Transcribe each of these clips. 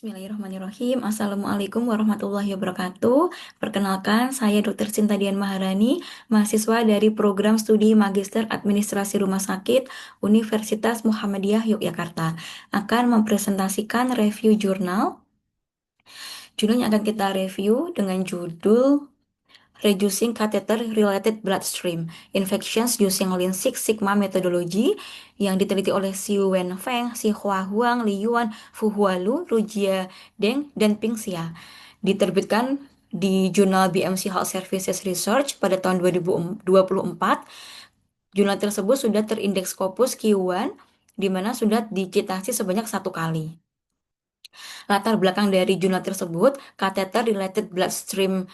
Bismillahirrahmanirrahim. Assalamualaikum warahmatullahi wabarakatuh. Perkenalkan, saya Dr. Sinta Dian Maharani, mahasiswa dari program studi Magister Administrasi Rumah Sakit Universitas Muhammadiyah Yogyakarta. Akan mempresentasikan review jurnal. Jurnal yang akan kita review dengan judul Reducing Catheter-Related Bloodstream Infections Using Lean Six Sigma Methodology yang diteliti oleh Xiu Wenfeng, Xi Hua Huang, Li Yuan, Fu Hualu, Rujia Deng, dan Ping Xia. Diterbitkan di jurnal BMC Health Services Research pada tahun 2024. Jurnal tersebut sudah terindeks Scopus Q1, di mana sudah dicitasi sebanyak 1 kali. Latar belakang dari jurnal tersebut, catheter-related bloodstream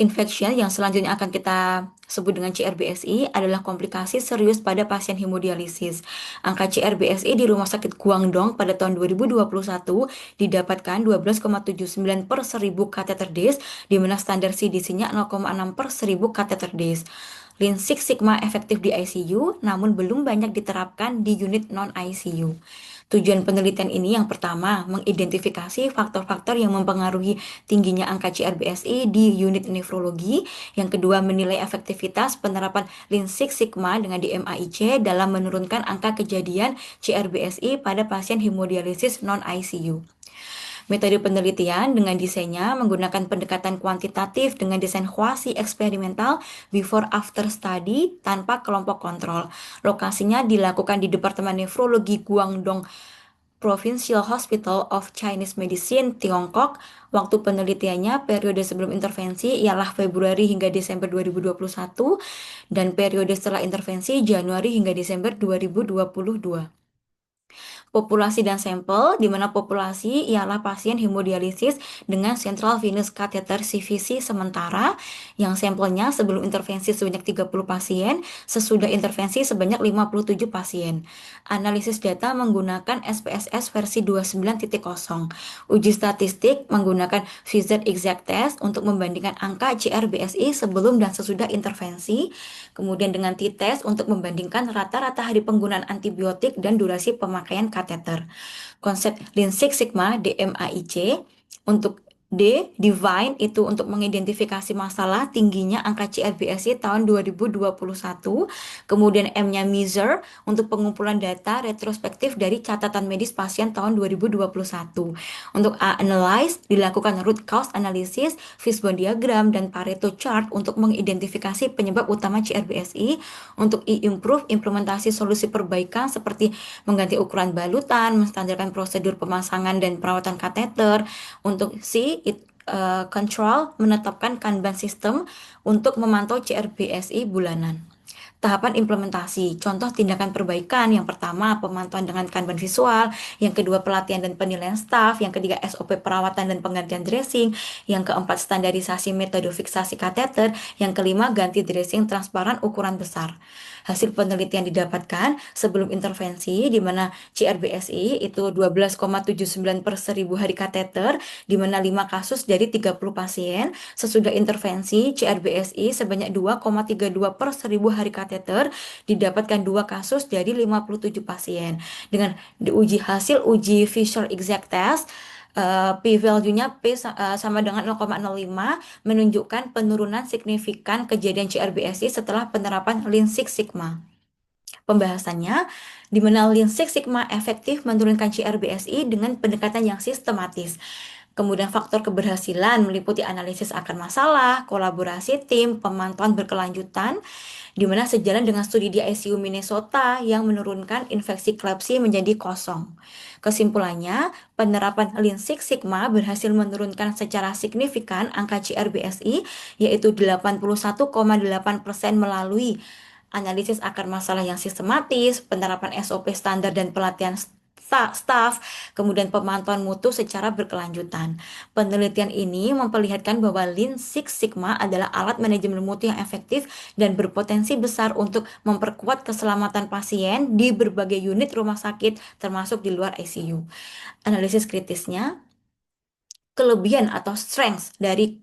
infection yang selanjutnya akan kita sebut dengan CRBSI adalah komplikasi serius pada pasien hemodialisis. Angka CRBSI di Rumah Sakit Guangdong pada tahun 2021 didapatkan 12,79 per 1000 catheter days, di mana standar CDC-nya 0,6 per 1000 catheter days. Lean Six Sigma efektif di ICU, namun belum banyak diterapkan di unit non-ICU. Tujuan penelitian ini yang pertama, mengidentifikasi faktor-faktor yang mempengaruhi tingginya angka CRBSI di unit nefrologi. Yang kedua, menilai efektivitas penerapan Lean Six Sigma dengan DMAIC dalam menurunkan angka kejadian CRBSI pada pasien hemodialisis non-ICU. Metode penelitian dengan desainnya menggunakan pendekatan kuantitatif dengan desain kuasi eksperimental before after study tanpa kelompok kontrol. Lokasinya dilakukan di Departemen Nefrologi Guangdong Provincial Hospital of Chinese Medicine, Tiongkok. Waktu penelitiannya periode sebelum intervensi ialah Februari hingga Desember 2021 dan periode setelah intervensi Januari hingga Desember 2022. Populasi dan sampel, di mana populasi ialah pasien hemodialisis dengan central venous catheter CVC sementara, yang sampelnya sebelum intervensi sebanyak 30 pasien, sesudah intervensi sebanyak 57 pasien. Analisis data menggunakan SPSS versi 29.0. Uji statistik menggunakan Pfizer Exact Test untuk membandingkan angka CRBSI sebelum dan sesudah intervensi, kemudian dengan T-test untuk membandingkan rata-rata hari penggunaan antibiotik dan durasi pemakaian kateter. Konsep Lean Six Sigma DMAIC untuk Divine itu untuk mengidentifikasi masalah tingginya angka CRBSI tahun 2021, kemudian M-nya Measure untuk pengumpulan data retrospektif dari catatan medis pasien tahun 2021. Untuk A Analyze dilakukan root cause analysis, fishbone diagram, dan Pareto chart untuk mengidentifikasi penyebab utama CRBSI. Untuk I Improve implementasi solusi perbaikan seperti mengganti ukuran balutan, menstandarkan prosedur pemasangan dan perawatan kateter. Untuk C Control menetapkan Kanban sistem untuk memantau CRBSI bulanan. Tahapan implementasi, contoh tindakan perbaikan, yang pertama pemantauan dengan Kanban visual, yang kedua pelatihan dan penilaian staf, yang ketiga SOP perawatan dan penggantian dressing, yang keempat standarisasi metode fiksasi kateter, yang kelima ganti dressing transparan ukuran besar. Hasil penelitian didapatkan sebelum intervensi, di mana CRBSI itu 12,79 per 1000 hari kateter, di mana 5 kasus dari 30 pasien. Sesudah intervensi, CRBSI sebanyak 2,32 per 1000 hari kateter, didapatkan 2 kasus dari 57 pasien. Dengan diuji hasil uji Fisher Exact Test, p-value-nya sama dengan 0,05, menunjukkan penurunan signifikan kejadian CRBSI setelah penerapan Lean Six Sigma. Pembahasannya, di mana Lean Six Sigma efektif menurunkan CRBSI dengan pendekatan yang sistematis. Kemudian faktor keberhasilan meliputi analisis akar masalah, kolaborasi tim, pemantauan berkelanjutan, di mana sejalan dengan studi di ICU Minnesota yang menurunkan infeksi klepsi menjadi kosong. Kesimpulannya, penerapan Lean Six Sigma berhasil menurunkan secara signifikan angka CRBSI, yaitu 81,8% melalui analisis akar masalah yang sistematis, penerapan SOP standar dan pelatihan staf, kemudian pemantauan mutu secara berkelanjutan. Penelitian ini memperlihatkan bahwa Lean Six Sigma adalah alat manajemen mutu yang efektif dan berpotensi besar untuk memperkuat keselamatan pasien di berbagai unit rumah sakit, termasuk di luar ICU. Analisis kritisnya, kelebihan atau strengths dari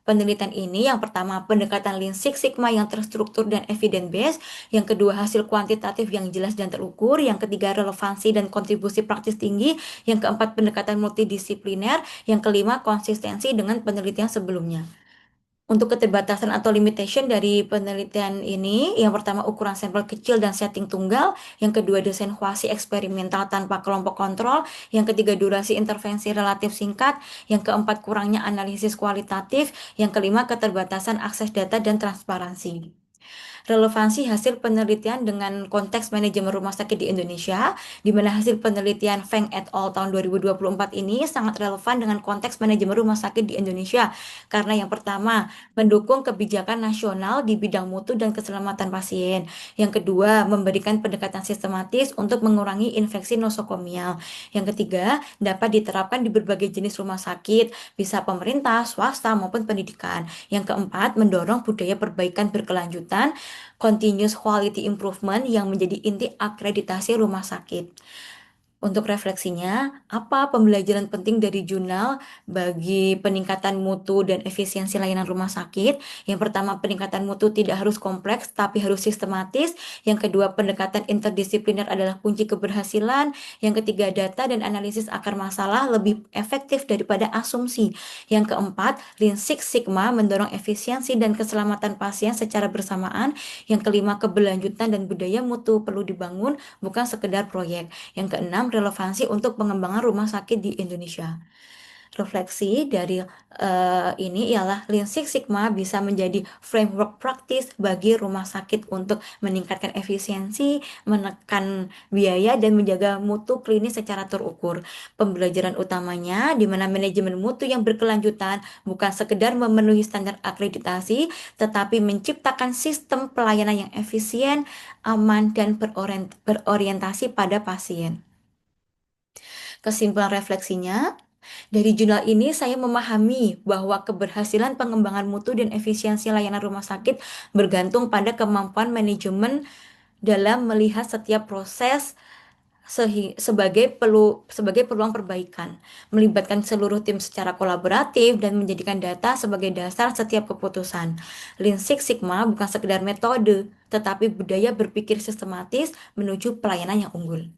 penelitian ini, yang pertama pendekatan Lean Six Sigma yang terstruktur dan evidence based, yang kedua hasil kuantitatif yang jelas dan terukur, yang ketiga relevansi dan kontribusi praktis tinggi, yang keempat pendekatan multidisipliner, yang kelima konsistensi dengan penelitian sebelumnya. Untuk keterbatasan atau limitation dari penelitian ini, yang pertama ukuran sampel kecil dan setting tunggal, yang kedua desain kuasi eksperimental tanpa kelompok kontrol, yang ketiga durasi intervensi relatif singkat, yang keempat kurangnya analisis kualitatif, yang kelima keterbatasan akses data dan transparansi. Relevansi hasil penelitian dengan konteks manajemen rumah sakit di Indonesia, di mana hasil penelitian Feng et al. Tahun 2024 ini sangat relevan dengan konteks manajemen rumah sakit di Indonesia, karena yang pertama, mendukung kebijakan nasional di bidang mutu dan keselamatan pasien. Yang kedua, memberikan pendekatan sistematis untuk mengurangi infeksi nosokomial. Yang ketiga, dapat diterapkan di berbagai jenis rumah sakit, bisa pemerintah, swasta, maupun pendidikan. Yang keempat, mendorong budaya perbaikan berkelanjutan continuous quality improvement yang menjadi inti akreditasi rumah sakit. Untuk refleksinya, apa pembelajaran penting dari jurnal bagi peningkatan mutu dan efisiensi layanan rumah sakit? Yang pertama, peningkatan mutu tidak harus kompleks, tapi harus sistematis. Yang kedua, pendekatan interdisipliner adalah kunci keberhasilan. Yang ketiga, data dan analisis akar masalah lebih efektif daripada asumsi. Yang keempat, Lean Six Sigma mendorong efisiensi dan keselamatan pasien secara bersamaan. Yang kelima, keberlanjutan dan budaya mutu perlu dibangun, bukan sekedar proyek. Yang keenam, relevansi untuk pengembangan rumah sakit di Indonesia. Refleksi dari ini ialah Lean Six Sigma bisa menjadi framework praktis bagi rumah sakit untuk meningkatkan efisiensi, menekan biaya, dan menjaga mutu klinis secara terukur. Pembelajaran utamanya di mana manajemen mutu yang berkelanjutan bukan sekedar memenuhi standar akreditasi, tetapi menciptakan sistem pelayanan yang efisien, aman, dan berorientasi pada pasien. Kesimpulan refleksinya, dari jurnal ini saya memahami bahwa keberhasilan pengembangan mutu dan efisiensi layanan rumah sakit bergantung pada kemampuan manajemen dalam melihat setiap proses sebagai peluang perbaikan, melibatkan seluruh tim secara kolaboratif dan menjadikan data sebagai dasar setiap keputusan. Lean Six Sigma bukan sekedar metode, tetapi budaya berpikir sistematis menuju pelayanan yang unggul.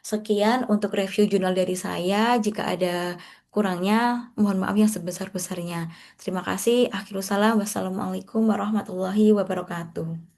Sekian untuk review jurnal dari saya. Jika ada kurangnya, mohon maaf yang sebesar-besarnya. Terima kasih. Akhirul salam. Wassalamualaikum warahmatullahi wabarakatuh.